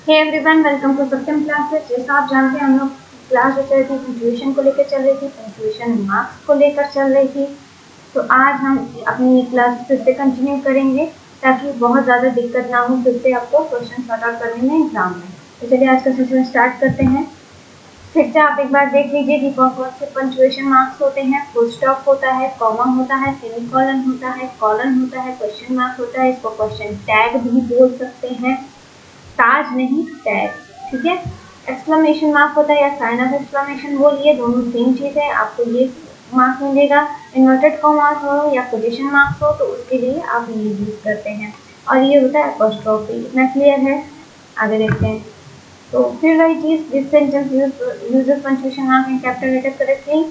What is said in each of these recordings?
Hey everyone, welcome to Satyam classes. जैसा आप जानते हैं हम लोग क्लास जो चल रही थी पंक्चुएशन को लेकर चल रही थी, पंक्चुएशन मार्क्स को लेकर चल रही थी। तो आज हम अपनी क्लास फिर से कंटिन्यू करेंगे ताकि बहुत ज़्यादा दिक्कत ना हो फिर से आपको क्वेश्चन सॉर्ट आउट करने में एग्जाम में। तो चलिए आज का सेशन स्टार्ट करते हैं। फिर से आप एक बार देख लीजिए कि कौन कौन से पंक्चुएशन मार्क्स होते हैं। फुल स्टॉप होता है, कॉमा होता है, सेमीकोलन होता है, कॉलन होता है, क्वेश्चन मार्क होता है। इसको क्वेश्चन टैग भी बोल सकते हैं, ताज नहीं टैग, ठीक है। एक्सक्लेमेशन मार्क होता है या साइन ऑफ एक्सक्लेमेशन बोलिए, दोनों सेम चीज है। आपको ये मार्क मिलेगा। इन्वर्टेड कॉमास हो या पोजीशन मार्क्स हो तो उसके लिए आप ये यूज करते हैं। और ये होता है अपोस्ट्रोफी। इतना क्लियर है? आगे देखते हैं। तो फिर वही चीज, this sentence uses punctuation mark in capital letter correctly,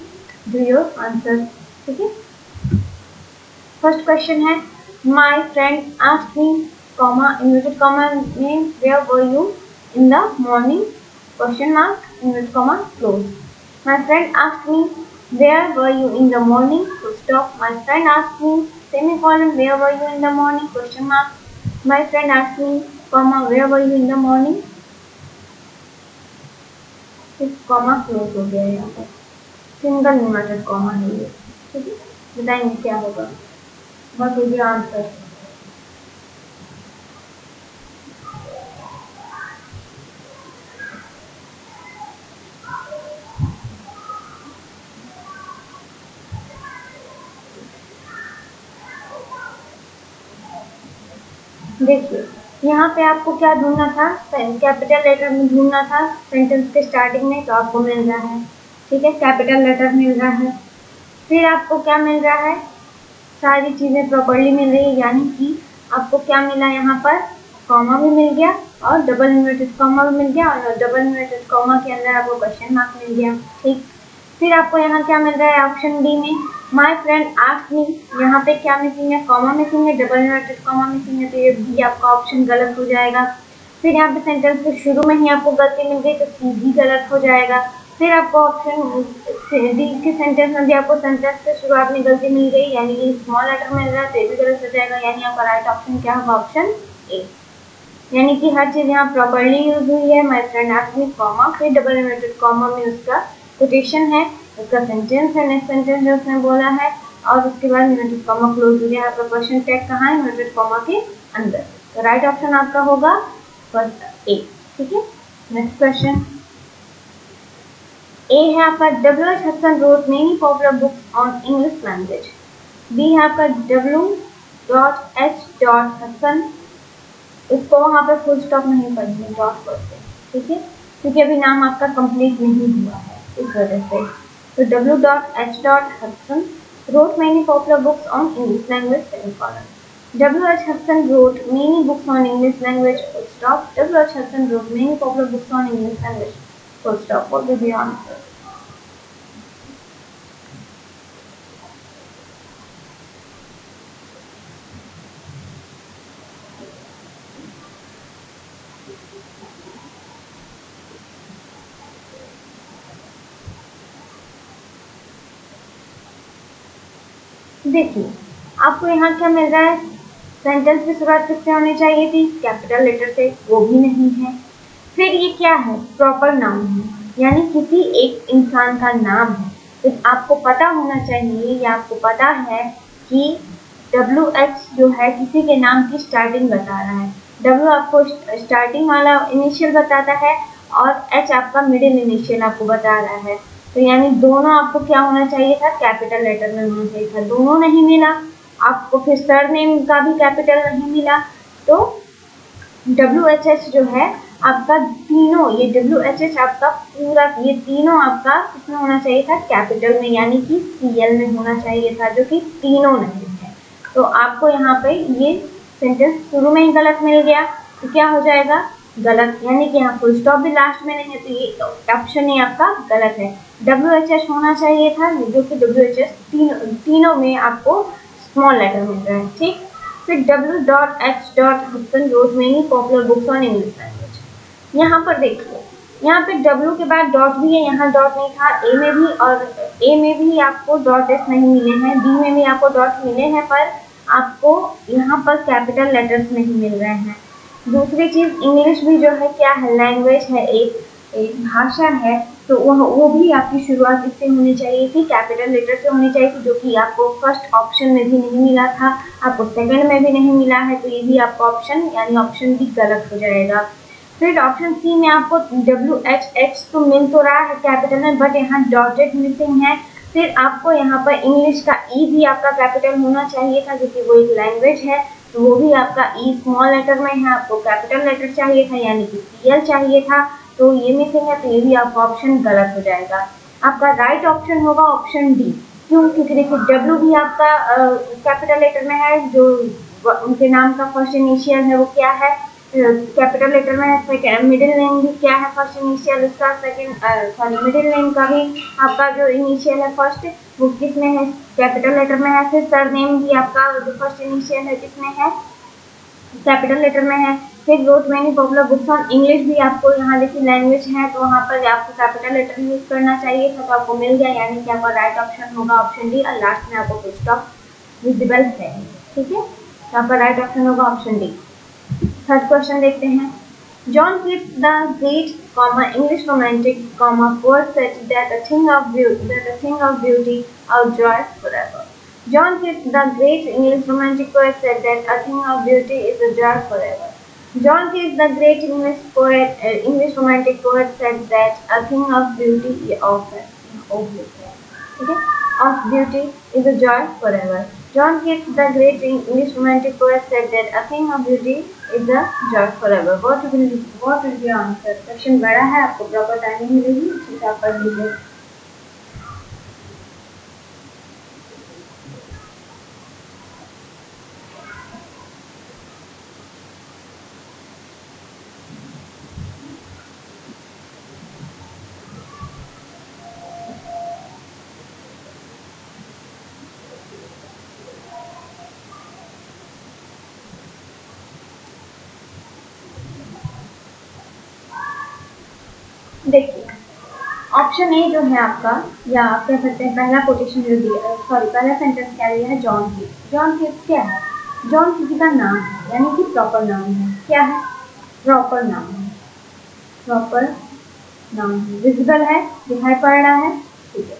do your answer, ठीक है। फर्स्ट क्वेश्चन है, my friend asked me, comma, inverted comma में where were you in the morning, question mark, inverted comma close. My friend asked me where were you in the morning, full stop. My friend asked me, semicolon, where were you in the morning, question mark. My friend asked me, comma, where were you in the morning, इस comma close हो गया है यहाँ पर, single inverted comma है ये, ठीक है। बताएंगे क्या होगा, बस हो गया आंसर। देखिए यहाँ पे आपको क्या ढूंढना था, कैपिटल लेटर में ढूंढना था सेंटेंस के स्टार्टिंग में, तो आपको मिल रहा है, ठीक है। कैपिटल लेटर मिल रहा है। फिर आपको क्या मिल रहा है, सारी चीज़ें प्रॉपर्ली मिल रही है, यानी कि आपको क्या मिला यहाँ पर, कॉमा भी मिल गया और डबल इन्वर्टेड कॉमा भी मिल गया, और डबल इन्वर्टेड कॉमा के अंदर आपको क्वेश्चन मार्क मिल गया, ठीक। फिर आपको यहाँ क्या मिल रहा है, ऑप्शन डी में माय फ्रेंड आस्क्ड मी, यहाँ पे क्या मिसिंग है, कॉमा मिसिंग है, डबल इन्वर्टेड कॉमा मिसिंग है, तो ये भी आपका ऑप्शन गलत हो जाएगा। फिर यहाँ पे सेंटेंस के शुरू में ही आपको गलती मिल गई तो सी भी गलत हो जाएगा। फिर आपको ऑप्शन डी के सेंटेंस में भी आपको सेंटेंस के शुरुआत में गलती मिल गई, यानी कि स्मॉल लेटर मिल रहा है तो ये भी गलत हो जाएगा, यानी आपका राइट ऑप्शन क्या होगा, ऑप्शन ए। यानी कि हर चीज़ यहाँ प्रॉपर्ली यूज हुई है। My friend asked me, comma, फिर डबल इन्वर्टेड कॉमा में उसका कोटेशन है, उसका सेंटेंस है, नेक्स्ट सेंटेंस जो उसने बोला है, और उसके बाद इन्वर्टेड कॉमा क्लोज हो गया। आपका क्वेश्चन टैग कहाँ है, इन्वर्टेड कॉमा के अंदर। तो राइट ऑप्शन आपका होगा फर्स्ट ए, ठीक है। नेक्स्ट क्वेश्चन ए है आपका, W.H. Hudson wrote many popular books on English language. B है आपका W.H. Hudson, इसको वहाँ पे फुल स्टॉप नहीं पढ़ेंगे, डॉट पढ़ते हैं, ठीक है, क्योंकि अभी नाम आपका कंप्लीट नहीं हुआ है इस वजह से। तो W.H. Hudson wrote many popular books on English language, semicolon. W.H. Hudson wrote many books on English language, full stop. W.H. Hudson wrote many popular books on English language, full stop. What will be the answer? देखिए आपको यहाँ क्या मिल रहा है, sentence की शुरुआत किससे होनी चाहिए थी, कैपिटल लेटर से, वो भी नहीं है। फिर ये क्या है, प्रॉपर नाउन है, यानी किसी एक इंसान का नाम है। तो आपको पता होना चाहिए, या आपको पता है कि WH जो है किसी के नाम की स्टार्टिंग बता रहा है। W आपको स्टार्टिंग वाला इनिशियल बताता है और H आपका मिडिल इनिशियल आपको बता रहा है। तो यानी दोनों आपको क्या होना चाहिए था, कैपिटल लेटर में होना चाहिए था, दोनों नहीं मिला आपको। फिर सरनेम का भी कैपिटल नहीं मिला, तो WHH जो है आपका तीनों, ये WHH आपका पूरा, ये तीनों आपका किसमें होना चाहिए था, कैपिटल में, यानी कि CL में होना चाहिए था, जो कि तीनों नहीं है। तो आपको यहाँ पे ये सेंटेंस शुरू में ही गलत मिल गया, तो क्या हो जाएगा, गलत, यानी कि यहाँ फुल स्टॉप भी लास्ट में नहीं है, तो ये ऑप्शन ही आपका गलत है। WHH होना चाहिए था, जो कि WHH तीनों में आपको स्मॉल लेटर मिल रहा है, ठीक। फिर W.H. Hudson wrote many popular books on English language। यहाँ पर देखिए, यहाँ पे W के बाद डॉट भी है, यहाँ डॉट नहीं था, A में भी, और A में भी आपको डॉट एस नहीं मिले हैं, B में भी आपको डॉट मिले हैं, पर आपको यहाँ पर कैपिटल लेटर्स नहीं मिल रहे हैं। दूसरी चीज इंग्लिश भी जो है क्या है, लैंग्वेज है, एक भाषा है, तो वो भी आपकी शुरुआत इससे होनी चाहिए थी, कैपिटल लेटर से होनी चाहिए थी, जो कि आपको फर्स्ट ऑप्शन में भी नहीं मिला था, आपको सेकंड में भी नहीं मिला है, तो ये भी आपका ऑप्शन यानी ऑप्शन भी गलत हो जाएगा। फिर ऑप्शन सी में आपको WHH तो मिल तो रहा है कैपिटल में, बट यहाँ डॉटेड मिसिंग है। फिर आपको यहाँ पर इंग्लिश का ई भी आपका कैपिटल होना चाहिए था, क्योंकि वो एक लैंग्वेज है, तो वो भी आपका ई स्मॉल लेटर में है, आपको कैपिटल लेटर चाहिए था यानी कि CL चाहिए था, तो ये मिसिंग है, तो ये भी आपका ऑप्शन गलत हो जाएगा। आपका राइट ऑप्शन होगा ऑप्शन डी। क्यों? क्योंकि देखिए W भी आपका कैपिटल लेटर में है, जो उनके नाम का फर्स्ट इनिशियल है वो क्या है, कैपिटल लेटर में है। सेकंड मिडिल नेम भी क्या है, फर्स्ट इनिशियल उसका, सेकंड मिडिल नेम का भी आपका जो इनिशियल है फर्स्ट वो किस में है, कैपिटल लेटर में है। फिर सरनेम भी आपका जो फर्स्ट इनिशियल है किसमें है, कैपिटल लेटर में है। फिर road many popular books on English भी आपको यहाँ देखिए लैंग्वेज है, तो वहाँ पर आपको कैपिटल लेटर यूज करना चाहिए था, तो आपको मिल गया, यानी कि आपका राइट ऑप्शन होगा ऑप्शन डी, और लास्ट में आपको फुल स्टॉप विजिबल है। ठीक है, तो आपका राइट ऑप्शन होगा ऑप्शन डी। थर्ड क्वेश्चन देखते हैं। John Keats the great, English romantic, poet said that a thing of beauty, or joy forever. John Keats the great English romantic poet said that a thing of beauty is a joy forever. John Keats the great English romantic poet said that a thing of beauty of beauty is a joy forever. John Keats, the great English romantic poet, said that a thing of beauty is a joy forever. What will be your answer? Question बड़ा है, आपको proper timing मिलेगी, उसी से आप पढ़ लीजिए। देखिए ऑप्शन ए जो है आपका, या आप कह सकते हैं पहला कोटेशन जो दिया, पहला सेंटेंस क्या दिया है, जॉन कीट्स। जॉन कीट्स क्या है, जॉन किसी का नाम है, यानी कि प्रॉपर नाम है। क्या है, प्रॉपर नाम है, प्रॉपर नाम है, विजिबल है, दिखाई पड़ रहा है, ठीक है,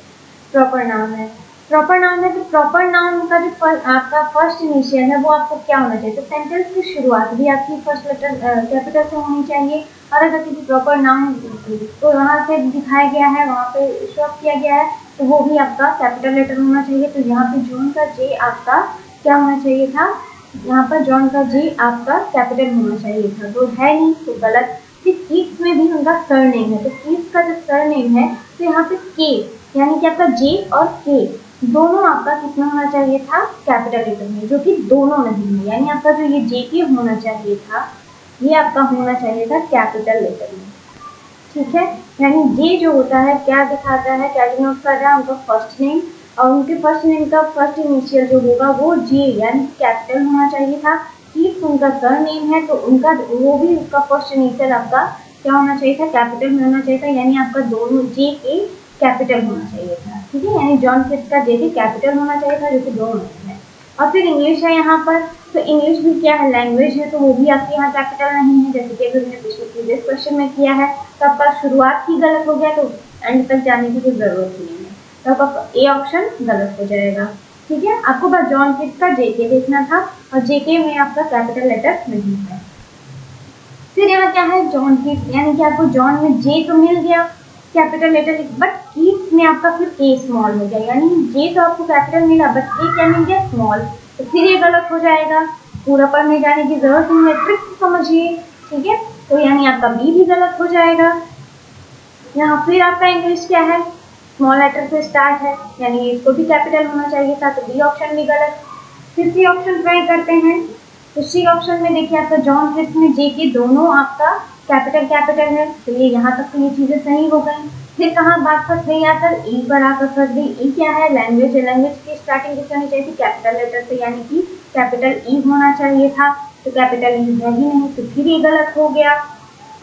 प्रॉपर नाम है। प्रॉपर नाउन है, तो प्रॉपर नाउन का जो आपका फर्स्ट इनिशियल है वो आपको क्या होना चाहिए, तो सेंटेंस की शुरुआत भी आपकी फर्स्ट लेटर कैपिटल से होनी चाहिए, और अगर किसी प्रॉपर नाउन तो वहाँ से दिखाया गया है, वहाँ पे शो किया गया है, तो वो भी आपका कैपिटल लेटर होना चाहिए। तो यहाँ पे जॉन का जे आपका क्या होना चाहिए था, यहाँ पर जॉन का जे आपका कैपिटल होना चाहिए था, तो है नहीं, तो गलत। फिर कीट्स में भी उनका सरनेम है, तो कीट्स का जो सरनेम है तो यहाँ पे के, यानी कि आपका जे और के दोनों आपका किसमें होना चाहिए था, कैपिटल लेटर में, जो कि दोनों नहीं है, यानी आपका जो ये जे के होना चाहिए था ये आपका होना चाहिए था कैपिटल लेटर में। ठीक है, यानी जे जो होता है क्या दिखाता है, क्या डिनोट कर रहा है, उनका फर्स्ट नेम, और उनके फर्स्ट नेम का फर्स्ट इनिशियल जो होगा वो जे यानी कैपिटल होना चाहिए था। कीट्स उनका सर नेम है, तो उनका वो भी उसका फर्स्ट इनिशियल आपका क्या होना चाहिए था, कैपिटल में होना चाहिए था, यानी आपका दोनों जे के कैपिटल होना चाहिए था। ठीक है, यानी जॉन कीट्स का जे के कैपिटल होना चाहिए था, जो कि दोनों है। और फिर इंग्लिश है यहाँ पर, तो इंग्लिश भी क्या है, लैंग्वेज है, तो वो भी आपके यहाँ कैपिटल नहीं है, जैसे कि अभी हमने पिछले प्रीवियस क्वेश्चन में किया है। तो आपका शुरुआत ही गलत हो गया, तो एंड तक जाने की कोई जरूरत ही नहीं है, तो आपका ए ऑप्शन गलत हो जाएगा। ठीक है, आपको बस जॉन कीट्स का जेके देखना था, और जेके में आपका कैपिटल लेटर नहीं है। फिर यहाँ क्या है, जॉन कीट्स, यानी कि आपको जॉन में जे तो मिल गया कैपिटल लेटर, बट कीट्स में आपका फिर ए स्मॉल हो गया, यानी जे तो आपको कैपिटल मिला बट ए क्या मिल गया, स्मॉल, तो फिर ये गलत हो जाएगा, पूरा पढ़ने जाने की जरूरत नहीं है, ट्रिक समझिए। ठीक है, तो यानी आपका बी भी गलत हो जाएगा। यहाँ फिर आपका इंग्लिश क्या है, स्मॉल लेटर से स्टार्ट है, यानी इसको भी कैपिटल होना चाहिए था, तो बी ऑप्शन भी गलत। फिर सी ऑप्शन ट्राई करते हैं, तो सी ऑप्शन में देखिए आपका जॉन कीट्स में जे के दोनों आपका कैपिटल है, तो ये यहाँ तक तो ये चीजें सही हो गई। फिर कहाँ बात फंस गई, आकर ई पर आकर फंस गई। ई क्या है, लैंग्वेज है, लैंग्वेज की स्टार्टिंग किससे होनी चाहिए थी, कैपिटल लेटर से, यानी कि कैपिटल ई होना चाहिए था, तो कैपिटल ई है ही नहीं, तो फिर ये गलत हो गया।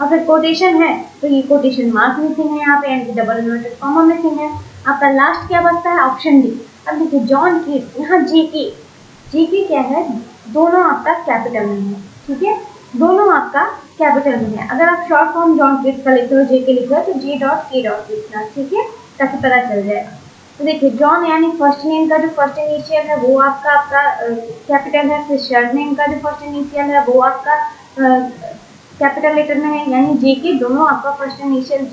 और फिर कोटेशन है, तो ये कोटेशन मार्क मिसिंग है यहाँ पे, यानी कि डबल इन्वर्टेड कॉमा मिसिंग है। आपका लास्ट क्या बचता है, ऑप्शन डी। अब देखिए जॉन कीट्स, यहाँ जे के क्या है, दोनों आपका कैपिटल में है। ठीक है, दोनों आपका कैपिटल में है। अगर आप शॉर्ट फॉर्म जॉन क्रिप्स का लिखते हो, जे के लिखते हो, तो जे डॉट के डॉट लिखना, ठीक है, ताकि पता चल जाए। तो देखिए जॉन यानी फर्स्ट नेम का जो फर्स्ट इनिशियल है वो आपका कैपिटल है। फिर सरनेम का जो फर्स्ट इनिशियल है वो आपका कैपिटल लेटर में है, यानी जे के दोनों आपका फर्स्ट इनिशियल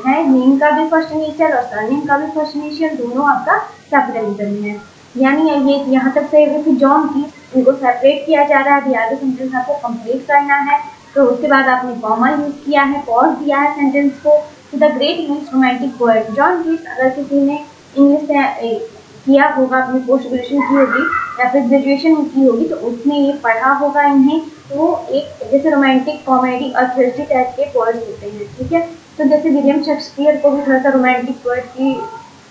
है। नेम का भी फर्स्ट इनिशियल और सरनेम का भी फर्स्ट इनिशियल दोनों आपका कैपिटल लेटर में है। यानी ये यहाँ तक सही है कि जॉन की इनको सेपरेट किया जा रहा है। अभी आगे सेंटेंस आपको कंप्लीट करना है, तो उसके बाद आपने कॉमा यूज किया है, पॉज दिया है सेंटेंस को। The great English romantic poet John Keats, अगर किसी ने इंग्लिश से किया होगा, अपनी पोस्ट ग्रेजुएशन की होगी या फिर ग्रेजुएशन की होगी, तो उसने ये पढ़ा होगा इन्हें। तो एक जैसे रोमांटिक, कॉमेडी और थ्रिल्ली टाइप के पोएट्स होते हैं, ठीक है। तो जैसे विलियम शेक्सपियर को भी थोड़ा सा रोमांटिक पोएट की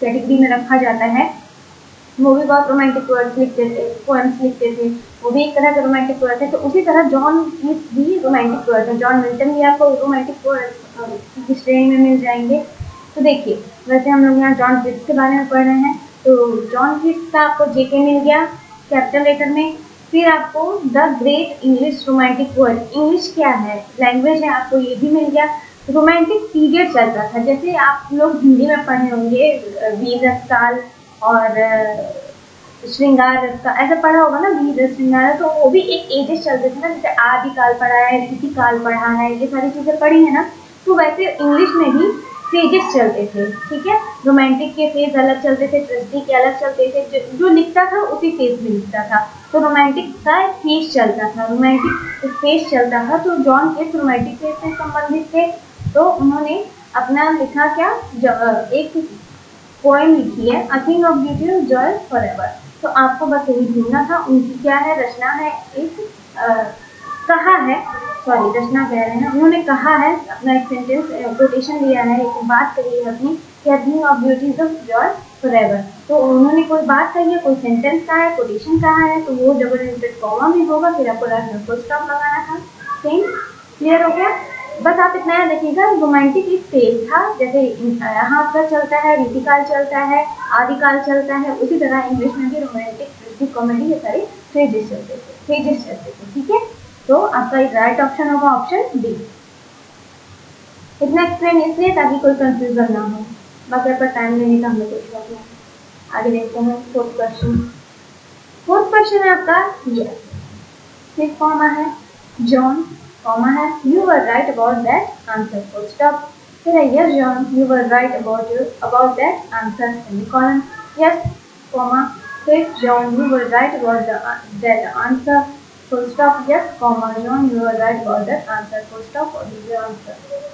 कैटेगरी में रखा जाता है। वो भी बहुत रोमांटिक पोएम्स लिखते थे, वो भी एक तरह का रोमांटिक पोएट है। तो उसी तरह जॉन कीट्स भी रोमांटिक पोएट है। जॉन मिल्टन भी आपको रोमांटिक पोएट की श्रेणी में मिल जाएंगे। तो देखिए, वैसे हम लोग यहाँ जॉन कीट्स के बारे में पढ़ रहे हैं। तो जॉन कीट्स का आपको जेके मिल गया कैपिटल लेटर में। फिर आपको the great English romantic poet, English क्या है, लैंग्वेज है, आपको ये भी मिल गया। रोमांटिक पीरियड चलता था, जैसे आप लोग हिंदी में पढ़े होंगे वीर रसाल और श्रृंगार का, ऐसा पढ़ा होगा ना, वीर श्रृंगार। तो वो भी एक एजेस चलते थे ना, जैसे आदिकाल पढ़ा है, रीतिकाल पढ़ा है, ये सारी चीजें पढ़ी है ना। तो वैसे इंग्लिश में भी फेजेस चलते थे, ठीक है। रोमांटिक के फेज अलग चलते थे, ट्रस्टी के अलग चलते थे। जो लिखता था उसी फेज में लिखता था। तो रोमांटिक का फेज चलता था, रोमांटिक फेज चलता था। तो जॉन कीट्स रोमांटिक फेज से संबंधित थे। तो उन्होंने अपना लिखा क्या, एक पोएम लिखी है, a thing of beauty of Joy forever. तो आपको बस यही ढूंढना था उनकी क्या है रचना है, एक कहा है, सॉरी रचना कह रहे हैं, उन्होंने कहा है, अपना एक सेंटेंस कोटेशन दिया है, एक बात कही है अपनी, कि a thing of beauty of Joy forever. तो उन्होंने कोई बात कही है, कोई सेंटेंस कहा है, कोटेशन कहा है, तो वो डबल इंटेड कॉमा भी होगा, फिर आपको लास्ट में फुल स्टॉप लगाना था। सेम क्लियर हो गया। बस आप इतना याद रखिएगा, रोमांटिक एक फेज था, जैसे यहाँ का चलता है, रीतिकाल चलता है, आदिकाल चलता है, उसी तरह इंग्लिश में भी रोमांटिक, कॉमेडी, ये सारे फेजेस चलते थे, ठीक है। तो आपका एक राइट ऑप्शन होगा ऑप्शन डी। इतना एक्सप्लेन इसलिए ताकि कोई कंफ्यूजन ना हो, बाकी आपका टाइम लेने का हमें कुछ बात नहीं। आगे देखते हैं फोर्थ क्वेश्चन। फोर्थ क्वेश्चन है आपका यस, फिर कॉमा है, जॉन कॉमा है, you were right about that answer, full stop। फिर है yes John, you were right about that answer, semicolon, yes comma, फिर John, you were right about that answer, full stop, yes comma, John, you were right about that answer, full stop, और ये answer.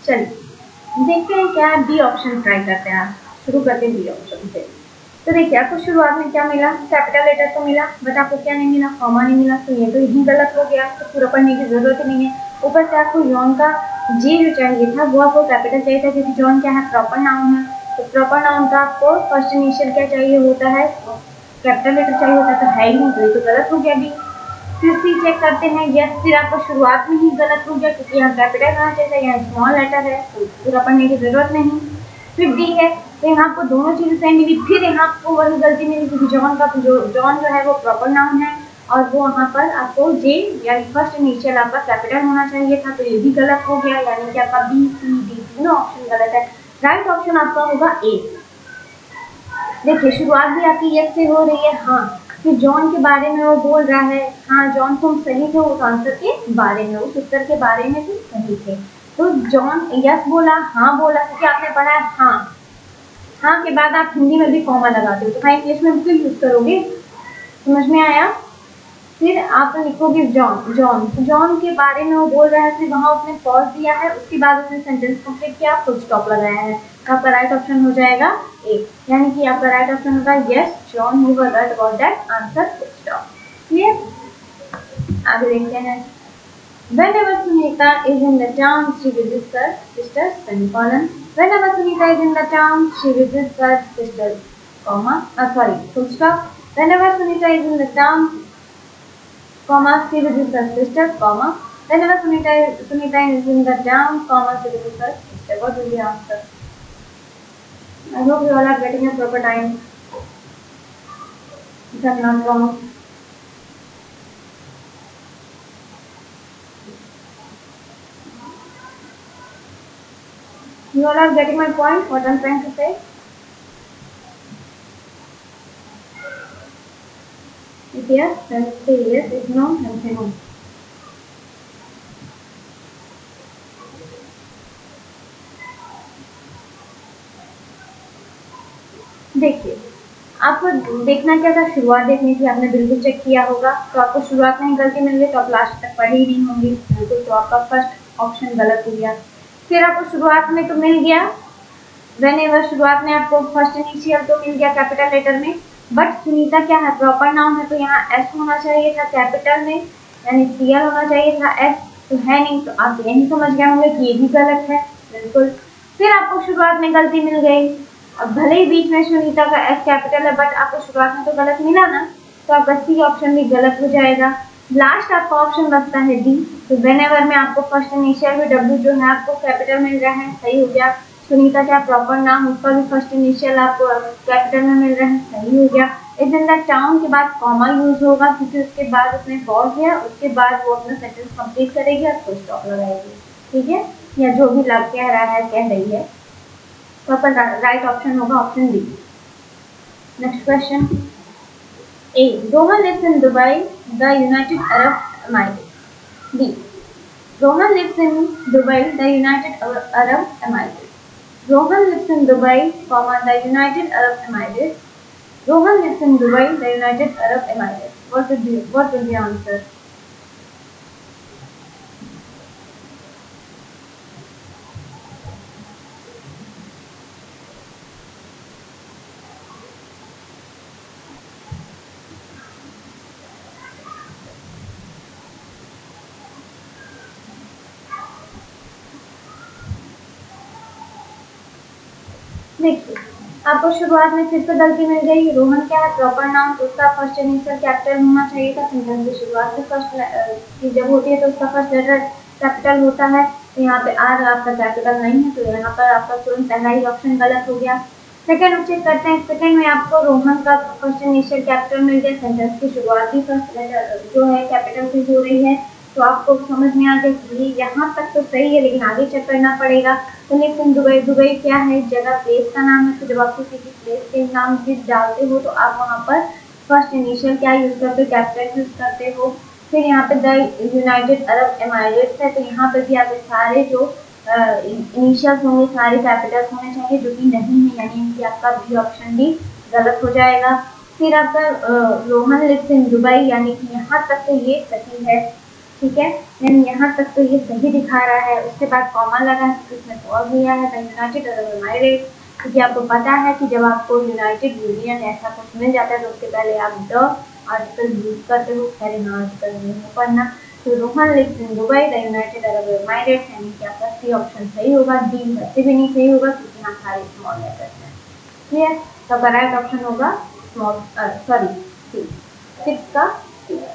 चलिए देखते हैं क्या है, B option try करते हैं। शुरू करते हैं बी ऑप्शन से। तो देखिए आपको शुरुआत में क्या मिला, कैपिटल लेटर तो मिला, बट आपको क्या नहीं मिला, कॉमा नहीं मिला। तो ये तो यही गलत हो गया, तो पूरा पढ़ने की जरूरत ही नहीं है। ऊपर से आपको जॉन का जे जो चाहिए था वो आपको कैपिटल चाहिए था, क्योंकि जॉन क्या है, प्रॉपर नाउन है। तो प्रॉपर नाउन का आपको फर्स्ट इनिशियल क्या चाहिए होता है, कैपिटल लेटर चाहिए होता है, तो है ही नहीं, तो ये तो गलत हो गया बी। फिर सी चेक करते हैं, यस, फिर आपको शुरुआत में ही गलत हो गया, क्योंकि यहाँ कैपिटल आना चाहिए, यहाँ स्मॉल लेटर है, तो पूरा पढ़ने की जरूरत नहीं। फिर डी है, तो यहाँ आपको दोनों चीजें सही मिली। फिर यहाँ आपको वही गलती मिली, क्योंकि जॉन जो है वो प्रॉपर नाउन है, और वो वहाँ पर आपको जे यानी फर्स्ट इनिशियल आपका कैपिटल होना चाहिए था, तो ये भी गलत हो गया, यानी कि आपका बी सी डी तीनों ऑप्शन गलत है। राइट ऑप्शन आपका होगा ए। देखिए शुरुआत भी आपकी यस से हो रही है, हाँ, कि जॉन के बारे में वो बोल रहा है, हाँ जॉन तुम सही थे उस आंसर के बारे में, उस उत्तर के बारे में तुम सही थे। तो जॉन यस बोला, हाँ बोला, क्योंकि आपने पढ़ा है हाँ, हाँ के बाद आप हिंदी में भी कॉमा लगाते हो, तो हाँ इंग्लिश में भी यूज करोगे, समझ में आया। फिर आप लिखोगे जॉन, जॉन के बारे में वो बोल रहा है, फिर वहाँ उसने पॉज दिया है, उसके बाद उसने सेंटेंस कंप्लीट किया, फुल स्टॉप लगाया है, तो आपका राइट ऑप्शन हो जाएगा ए, यानी कि आपका राइट ऑप्शन होगा yes John, you were right about that answer, full stop. Clear. आगे देखते हैं, whenever Sunita is in the town she visits her sister, semicolon, whenever Sunita is in the town she visits her sister, comma, sorry, full stop, Whenever Sunita is in the town, comma, she visits her sister, comma. Whenever Sunita is in the town, comma, she visits her sister. What will be the answer? I hope you all are getting a proper time. If I'm not wrong. You all are getting my point, what I'm trying to say? If yes, then say yes. If no, then say no. देखिए, आपको देखना क्या था, शुरुआत देखनी थी, आपने बिल्कुल चेक किया होगा, तो आपको शुरुआत में ही गलती मिल गई तो आप लास्ट तक पढ़ी ही नहीं होंगी बिल्कुल, तो आपका फर्स्ट ऑप्शन गलत हो गया। फिर आपको शुरुआत में तो मिल गया, व्हेनेवर शुरुआत में आपको फर्स्ट इनिशियल तो मिल गया कैपिटल लेटर में, बट सुनीता क्या है, प्रॉपर नाउन है, तो यहाँ एस होना चाहिए था कैपिटल में, यानी सीएल होना चाहिए था एस, तो है नहीं, तो आप यही समझ गए होंगे कि ये भी गलत है बिल्कुल। फिर आपको शुरुआत में गलती मिल गई, अब भले ही बीच में सुनीता का एस कैपिटल है, बट आपको शुरुआत में तो गलत मिला ना, तो आपका सी ऑप्शन भी गलत हो जाएगा। लास्ट आपका ऑप्शन बचता है डी, तो व्हेनेवर में आपको फर्स्ट इनिशियल में डब्ल्यू जो है आपको कैपिटल मिल रहा है, सही हो गया। सुनीता क्या प्रॉपर नाम, उसका भी फर्स्ट इनिशियल आपको कैपिटल में मिल रहा है, सही हो गया। इस इन द टाउन के बाद कॉमा यूज होगा, क्योंकि उसके बाद उसने पॉज दिया, उसके बाद वो अपना सेंटेंस कंप्लीट करेगी और फुल स्टॉप लगाएगी, ठीक है, या जो भी कह रहा है कह रही है, तो आपका राइट ऑप्शन होगा option D. Next question A, Rohan lives in Dubai, the United Arab Emirates. B, Rohan lives in Dubai, the United Arab Emirates. Rohan lives in Dubai, the United Arab Emirates. Rohan lives in Dubai, the United Arab Emirates. What will be the answer? देखिए, आपको शुरुआत में फिर से गलती मिल गई, रोहन क्या है प्रॉपर नाउन, तो उसका फर्स्ट इनिशियल कैपिटल होना चाहिए था, सेंटेंस की शुरुआत में फर्स्ट जब होती है तो उसका फर्स्ट लेटर कैपिटल होता है, तो यहाँ पे आर आपका कैपिटल नहीं है, तो यहाँ पर आपका तुरंत पहला ही ऑप्शन गलत हो गया। सेकंड चेक करते हैं, सेकंड में आपको रोहन का फर्स्ट इनिशियल कैपिटल मिल गया, सेंटेंस की शुरुआत भी फर्स्ट लेटर जो है कैपिटल से हो रही है, तो आपको समझ में आ गया कि यहाँ तक तो सही है, लेकिन आगे चेक करना पड़ेगा। तो लेकिन दुबई, दुबई क्या है, जगह प्लेस का नाम है, तो जब आप किसी की प्लेस के नाम से डालते हो तो आप वहाँ पर फर्स्ट इनिशियल क्या यूज करते हो, कैपिटल यूज करते हो। फिर यहाँ पे द यूनाइटेड अरब एमिरेट्स है, तो यहाँ पे भी आपके सारे जो इनिशियल्स होंगे सारे कैपिटल्स होने चाहिए, जो कि नहीं है, यानी कि आपका बी ऑप्शन भी गलत हो जाएगा। फिर आपका रोहन लिव्स इन दुबई, यानी कि यहाँ तक तो ये सही है, ठीक है, यानी यहाँ तक तो ये सही दिखा रहा है। उसके बाद कॉमा लगा है, तो इसमें पॉज दिया है, द यूनाइटेड अरब एमिरेट्स, क्योंकि आपको पता है कि जब आपको यूनाइटेड यूनियन ऐसा कुछ मिल जाता है तो उसके पहले आप द आर्टिकल यूज करते हो, खैर यहाँ आर्टिकल नहीं पढ़ना। तो Rohan lives in Dubai, the United Arab Emirates, यानी कि आपका सी ऑप्शन सही होगा, डी वैसे भी नहीं सही होगा क्योंकि यहाँ सारे स्मॉल लेटर्स हैं, क्लियर। तो आपका राइट ऑप्शन होगा स्मॉल, सॉरी सी, 6 का सी।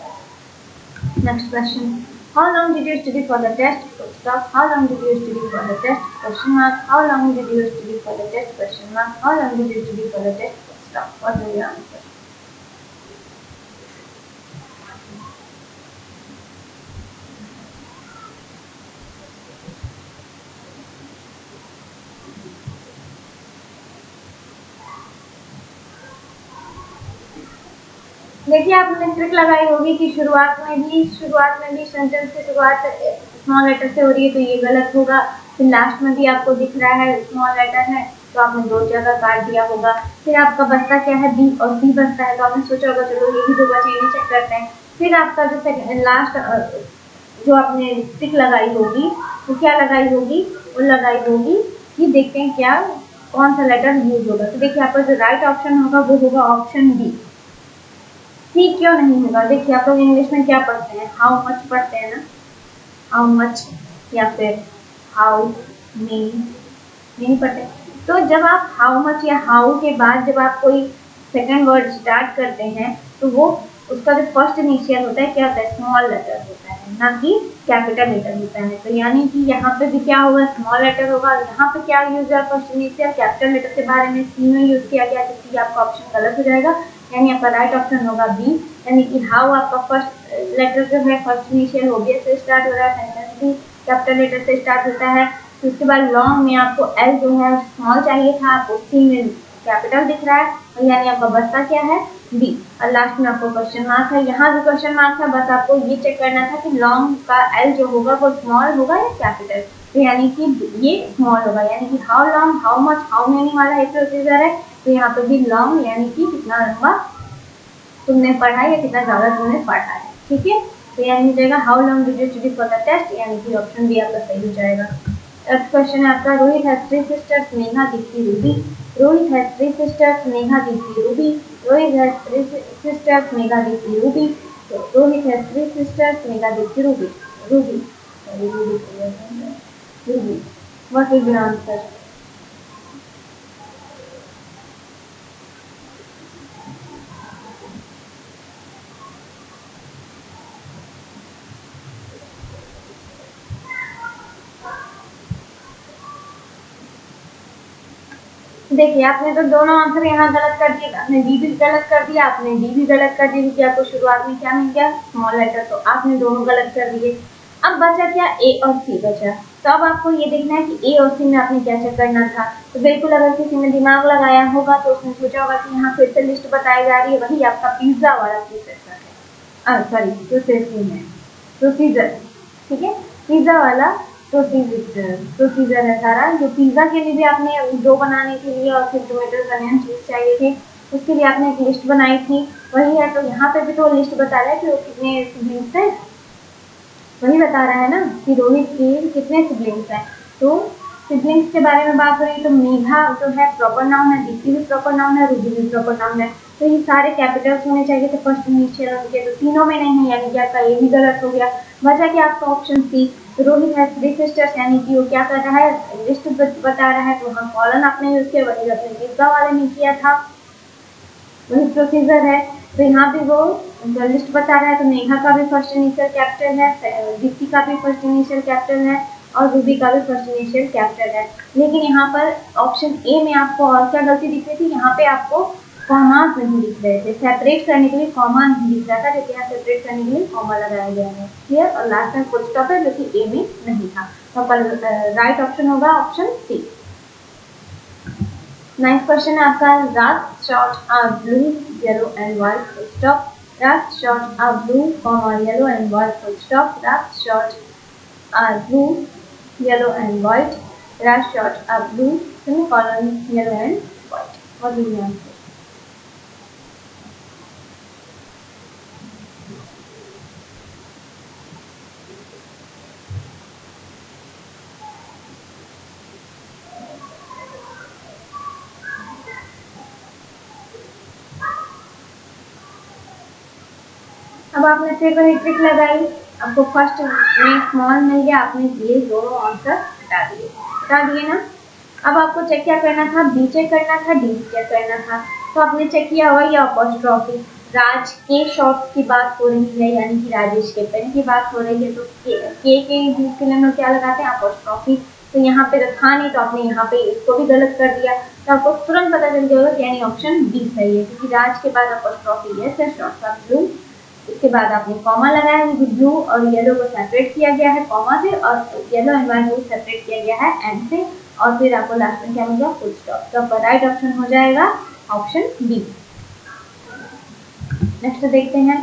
Next question. How long did you study for the test? Stop. How long did you study for the test? Question mark. How long did you study for the test? Question mark. How long did you study for the test? Stop. What will your answer? देखिए, आपने trick लगाई होगी कि शुरुआत में भी sentence की शुरुआत स्मॉल लेटर से हो रही है तो ये गलत होगा, फिर लास्ट में भी आपको दिख रहा है स्मॉल लेटर है, तो आपने 2 जगह काट दिया होगा। फिर आपका बचता क्या है, बी, और सी बचता है, तो आपने सोचा होगा चलो ये भी 2 बचे, इन्हें चेक करते हैं। फिर आपका जो लास्ट जो आपने ट्रिक लगाई होगी वो क्या लगाई होगी, वो लगाई होगी कि देखते हैं क्या कौन सा लेटर यूज होगा। तो देखिए, आपका जो राइट ऑप्शन होगा वो होगा ऑप्शन बी। सी क्यों नहीं होगा, देखिए आप लोग इंग्लिश में क्या पढ़ते हैं, हाउ मच पढ़ते हैं ना, हाउ मच या फिर हाउ मेनी नहीं पढ़ते। तो जब आप हाउ मच या हाउ के बाद जब आप कोई सेकंड वर्ड स्टार्ट करते हैं तो वो उसका जो फर्स्ट इनिशियल होता है क्या होता है, स्मॉल लेटर होता है, ना कि कैपिटल लेटर होता है। तो यानी कि यहाँ पे भी क्या होगा, स्मॉल लेटर होगा। यहाँ पे क्या यूज है, फर्स्ट इनिशियल कैपिटल लेटर के बारे में सी में यूज किया गया, तो सी आपका ऑप्शन गलत हो जाएगा, यानी आपका राइट ऑप्शन होगा बी। यानी कि हाउ आपका फर्स्ट लेटर जो है, फर्स्ट इनिशियल हो गया से स्टार्ट हो रहा है, सेंटेंस भी कैपिटल लेटर से स्टार्ट होता है। तो उसके बाद लॉन्ग में आपको एल जो है स्मॉल चाहिए था, आपको सी में कैपिटल दिख रहा है, और यानी आपका बचता क्या है, बी। और लास्ट में आपको क्वेश्चन मार्क है, यहाँ भी क्वेश्चन मार्क है, बस आपको ये चेक करना था कि लॉन्ग का एल जो होगा वो स्मॉल होगा या कैपिटल। तो यानी कि ये स्मॉल होगा, यानी कि how long, how much, how many वाला एक प्रोसीजर है। तो यहाँ पे भी लॉन्ग यानी कि कितना लंबा तुमने पढ़ा है या कितना ज्यादा तुमने पढ़ा है, ठीक है। तो यानी हो जाएगा how long did you study for the test, यानी कि ऑप्शन बी आपका सही हो जाएगा। नेक्स्ट क्वेश्चन है आपका, Rohit has three sisters Neha, Deepti, Ruby. Rohit has three sisters Neha, Deepti, Ruby. Rohit has three sisters Neha, Deepti, Ruby. तो Rohit has three sisters Neha, Deepti, Ruby. Ruby, Ruby, what will be the answer? देखिए आपने तो दोनों आंसर यहाँ गलत कर दिए, आपने डी भी गलत कर दिया, आपने डी भी गलत कर दिया, क्योंकि आपको शुरुआत में क्या मिल गया, स्मॉल लेटर, तो आपने दोनों गलत कर दिए। अब बचा क्या, ए और सी बचा। तो अब आपको ये देखना है कि ए और सी में आपने क्या चेक करना था। तो बिल्कुल अगर किसी ने दिमाग लगाया होगा तो उसने सोचा होगा कि यहाँ फिर से लिस्ट बताई जा रही है, वही आपका पिज्जा वाला प्रोसेसर है, सॉरी प्रोसेसिंग है, प्रोसीजर, ठीक है, पिज्जा वाला प्रोसीजर है सारा। जो पिज्जा के लिए भी आपने डो बनाने के लिए और फिर टोमेटोज अनियन चीज चाहिए थे, उसके लिए आपने एक लिस्ट बनाई थी, वही है। तो यहाँ पे भी तो लिस्ट बता रहा है कि वो कितने सिबलिंग्स है, वही बता रहा है ना कि रोहित के कितने सिबलिंग्स हैं। तो सिबलिंग्स के बारे में बात हो रही तो मेघा जो है प्रॉपर नाउन है, दीप्ति भी प्रॉपर नाउन है, रूबी भी प्रॉपर नाउन है। तो ये सारे कैपिटल्स होने चाहिए थे फर्स्ट इनिशियल उनके, तो तीनों में नहीं है, यानी कि आपका ये भी गलत हो गया। बचा कि आपका option C, Rohit has three sisters, यानी कि वो क्या कर रहा है, लिस्ट बता रहा है, तो वहाँ कॉलन आपने यूज किया, वही अपने पिज्जा वाले ने किया था, वही प्रोसीजर है। तो यहाँ भी वो लिस्ट बता रहा है, तो मेघा का भी फर्स्ट इनिशियल कैपिटल है, दीप्ति का भी फर्स्ट इनिशियल कैपिटल है, और रूबी का भी फर्स्ट इनिशियल कैपिटल है। लेकिन यहाँ पर ऑप्शन ए में आपको और क्या गलती दिख रही थी, यहाँ पे आपको कॉमास नहीं दिख रहे थे, सेपरेट करने के लिए कॉमा नहीं दिख रहा था, क्योंकि यहाँ सेपरेट करने के लिए कॉमा लगाया गया है, क्लियर। और लास्ट में फुल स्टॉप है जो कि ए में नहीं था, तो राइट ऑप्शन होगा ऑप्शन सी। नेक्स्ट क्वेश्चन है आपका, rat short are blue yellow and white full stop. Rat short are blue comma yellow and white full stop. Rat short are blue yellow and white. Rat short are blue semicolon yellow and white. What will be answer? अब आपने फिर वही trick लगाई, आपको first में small मिल गया, आपने ये दोनों आंसर हटा दिए ना। अब आपको चेक क्या करना था, बी चेक करना था, डी चेक करना था। तो आपने चेक किया हुआ ये अपॉस्ट्रॉफी, राज के शॉर्ट्स की बात हो रही है, यानी कि राजेश के पेन की बात हो रही है, तो के यूज के लिए हम लोग क्या लगाते हैं, अपॉस्ट्रॉफी। तो यहाँ पे रखा नहीं, तो आपने यहाँ पे इसको भी गलत कर दिया, तो आपको तुरंत पता चल जाएगा यानी ऑप्शन बी सही है, क्योंकि राज के बाद अपॉस्ट्रॉफी है, शॉर्ट का ब्लू। इसके बाद आपने कॉमा लगाया है, ब्लू और येलो को सेपरेट किया गया है कॉमा से, और येलो एंड व्हाइट को सेपरेट किया गया है एंड से, और फिर आपको लास्ट में क्या मिलेगा, फुल स्टॉप। तो आपका राइट ऑप्शन हो जाएगा ऑप्शन बी। नेक्स्ट देखते हैं,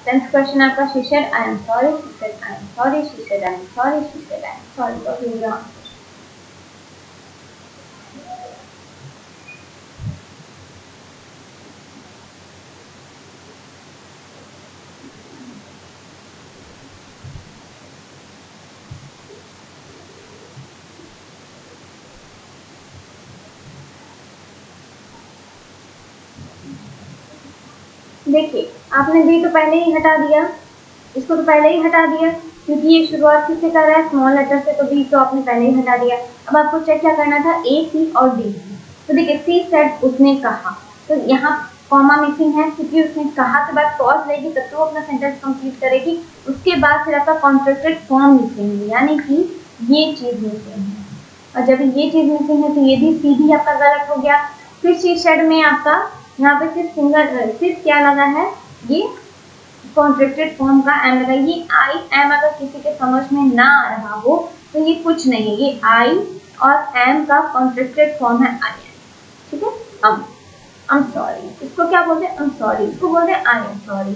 10th क्वेश्चन आपका, she said I am sorry, she said I am sorry, she said I am sorry, she said I am sorry. तो फिर आंसर देखिए आपने बी तो पहले ही हटा दिया, इसको तो पहले ही हटा दिया, क्योंकि ये शुरुआत किससे कर रहा है, स्मॉल लेटर से, तो बी तो आपने पहले ही हटा दिया। अब आपको चेक क्या करना था, ए सी और डी। तो देखिए सी सेड उसने कहा, तो यहाँ कॉमा मिसिंग है क्योंकि उसने कहा के बाद पॉज लेगी तब तो वो अपना सेंटेंस कंप्लीट करेगी। उसके बाद फिर आपका कॉन्ट्रैक्टेड फॉर्म मिसिंग है, यानी कि ये चीज मिसिंग है, और जब ये चीज मिसिंग है तो ये भी सी भी आपका गलत हो गया। फिर शी शेड में आपका यहाँ पे सिर्फ क्या लगा है, ये कॉन्ट्रैक्टेड फॉर्म का एम लगा। ये आई एम अगर किसी के समझ में ना आ रहा हो तो ये कुछ नहीं है, ये आई और एम का कॉन्ट्रैक्टेड फॉर्म है आई एम, ठीक है। I'm sorry, इसको क्या बोलते हैं, I'm sorry, इसको बोलते हैं I am sorry।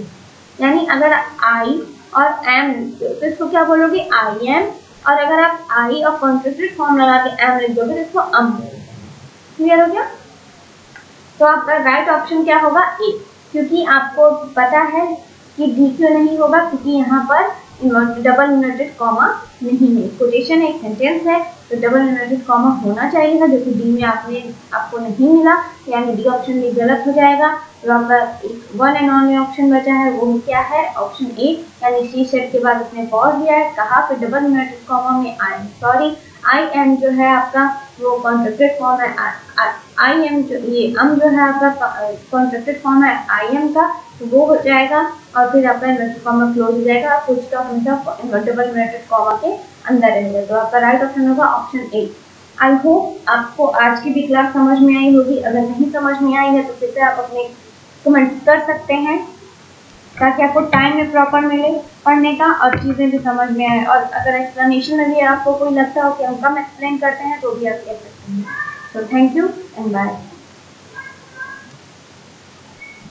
यानी अगर I और am तो इसको क्या बोलोगे, I am, और अगर आप I और कॉन्ट्रैक्टेड फॉर्म लगा के am लिख दोगे तो इसको am बोलते हैं। क्लियर हो गया? तो आपका राइट ऑप्शन क्या होगा, ए, क्योंकि आपको पता है कि डी क्यों नहीं होगा, क्योंकि यहाँ पर डबल इन्वर्टेड कॉमा नहीं है। कोटेशन एक सेंटेंस है तो डबल इन्वर्टेड कॉमा होना चाहिए था, जो कि डी में आपको नहीं मिला, यानी डी ऑप्शन भी गलत हो जाएगा। तो आपका एक वन एंड ओनली ऑप्शन बचा है, वो क्या है, ऑप्शन ए, यानी शी सेड के बाद उसने पॉज दिया है, कहा फिर डबल इन्वर्टेड कॉमा में I am sorry. I am जो है आपका वो कॉन्ट्रैक्टेड फॉर्म है आई एम, जो ये एम जो है आपका कॉन्ट्रैक्टेड फॉर्म है आई एम का, तो वो हो जाएगा, और फिर आपका इन्वर्टेड कॉमा क्लोज हो जाएगा, फुल स्टॉप हमेशा डबल इन्वर्टेड कॉमा के अंदर रहेगा। तो आपका राइट ऑप्शन होगा ऑप्शन ए। आई होप आपको आज की भी क्लास समझ में आई होगी। अगर नहीं समझ में आई है तो फिर से आप अपने कमेंट्स कर सकते हैं, ताकि आपको टाइम में प्रॉपर मिले पढ़ने का और चीज़ें भी समझ में आए। और अगर एक्सप्लेनेशन में भी आपको कोई लगता हो कि हम कम एक्सप्लेन करते हैं तो भी आप कह सकते हैं। So thank you and bye.